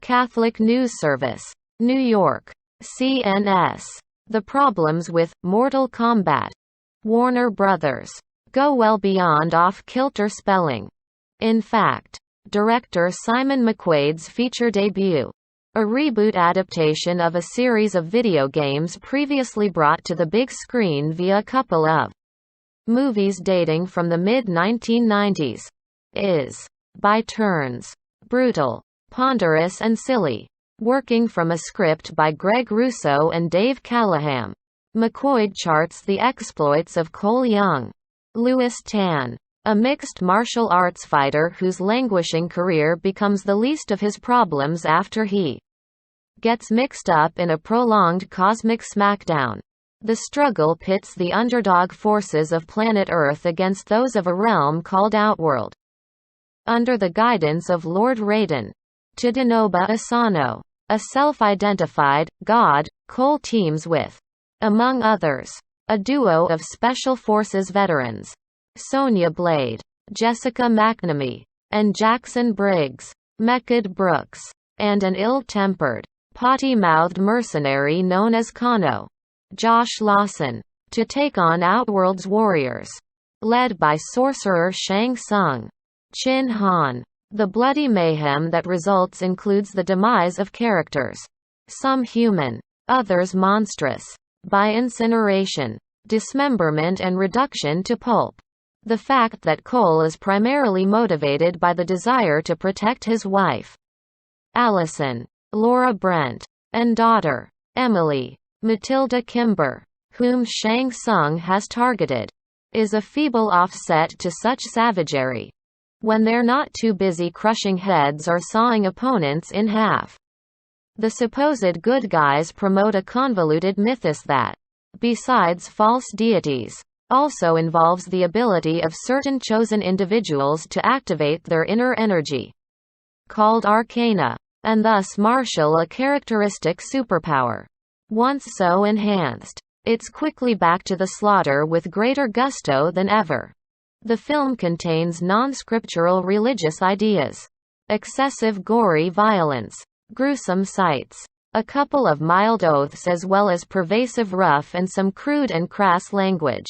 Catholic News Service. New York. CNS. The problems with Mortal Kombat. Warner Brothers. Go well beyond off-kilter spelling. In fact. Director Simon McQuaid's feature debut. A reboot adaptation of a series of video games previously brought to the big screen via a couple of movies dating from the mid-1990s. Is, by turns, brutal, ponderous and silly. Working from a script by Greg Russo and Dave Callaham, McQuaid charts the exploits of Cole Young. Lewis Tan. A mixed martial arts fighter whose languishing career becomes the least of his problems after he gets mixed up in a prolonged cosmic smackdown. The struggle pits the underdog forces of planet Earth against those of a realm called Outworld. Under the guidance of Lord Raiden. Tadanobu Asano. A self-identified god, Cole teams with, among others, a duo of Special Forces veterans. Sonya Blade, Jessica McNamee, and Jackson Briggs, Mehcad Brooks, and an ill-tempered, potty-mouthed mercenary known as Kano, Josh Lawson, to take on Outworld's warriors. Led by sorcerer Shang Tsung. Chin Han. The bloody mayhem that results includes the demise of characters. Some human, others monstrous. By incineration, dismemberment and reduction to pulp. The fact that Cole is primarily motivated by the desire to protect his wife, Allison, Laura Brent, and daughter, Emily, Matilda Kimber, whom Shang Tsung has targeted, is a feeble offset to such savagery. When they're not too busy crushing heads or sawing opponents in half. The supposed good guys promote a convoluted mythos that, besides false deities, also involves the ability of certain chosen individuals to activate their inner energy, called arcana, and thus marshal a characteristic superpower. Once so enhanced, it's quickly back to the slaughter with greater gusto than ever. The film contains non-scriptural religious ideas, excessive gory violence, gruesome sights, a couple of mild oaths as well as pervasive rough and some crude and crass language.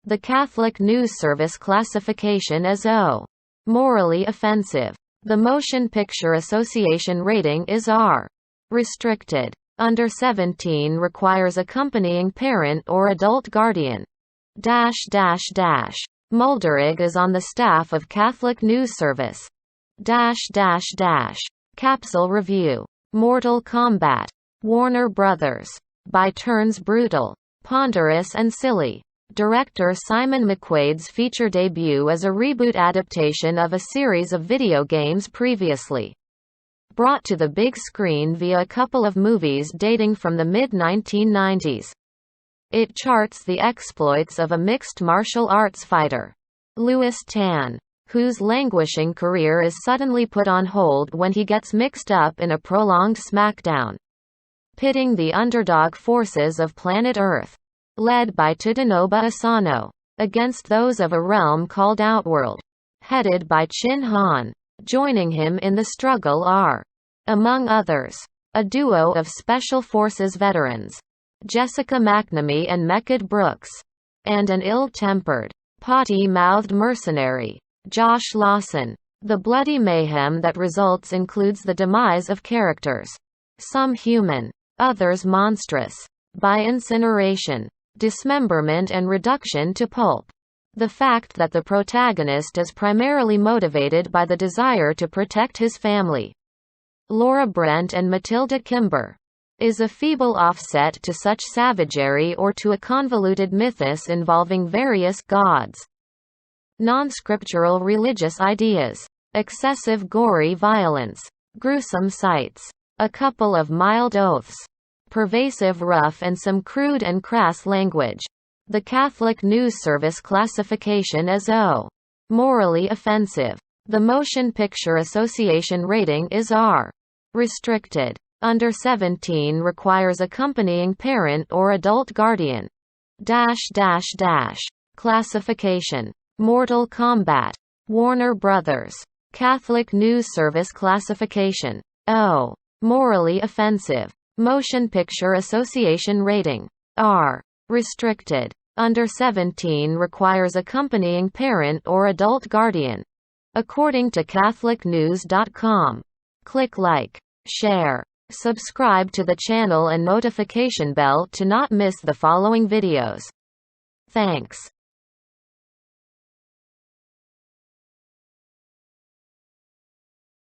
The Catholic News Service classification is O. Morally offensive. The Motion Picture Association rating is R. Restricted. Under 17 requires accompanying parent or adult guardian. Mulderig is on the staff of Catholic News Service. Capsule Review. Mortal Kombat. Warner Brothers. By turns brutal, ponderous and silly. Director Simon McQuaid's feature debut is a reboot adaptation of a series of video games previously brought to the big screen via a couple of movies dating from the mid-1990s. It charts the exploits of a mixed martial arts fighter, Lewis Tan, whose languishing career is suddenly put on hold when he gets mixed up in a prolonged smackdown, pitting the underdog forces of planet Earth, led by Tadanobu Asano, against those of a realm called Outworld, headed by Chin Han. Joining him in the struggle are, among others, a duo of Special Forces veterans, Jessica McNamee and Mehcad Brooks, and an ill-tempered, potty-mouthed mercenary, Josh Lawson. The bloody mayhem that results includes the demise of characters, some human, others monstrous, by incineration, dismemberment and reduction to pulp. The fact that the protagonist is primarily motivated by the desire to protect his family, Laura Brent and Matilda Kimber, is a feeble offset to such savagery or to a convoluted mythos involving various gods. Non-scriptural religious ideas, excessive gory violence, gruesome sights, a couple of mild oaths, pervasive rough and some crude and crass language. The Catholic News Service classification is O. Morally offensive. The Motion Picture Association rating is R. Restricted. Under 17 requires accompanying parent or adult guardian. Classification. Mortal Kombat. Warner Brothers. Catholic News Service classification. O. Morally offensive. Motion Picture Association rating. R. Restricted. Under 17 requires accompanying parent or adult guardian. According to CatholicNews.com. Click like, share, subscribe to the channel and notification bell to not miss the following videos. Thanks.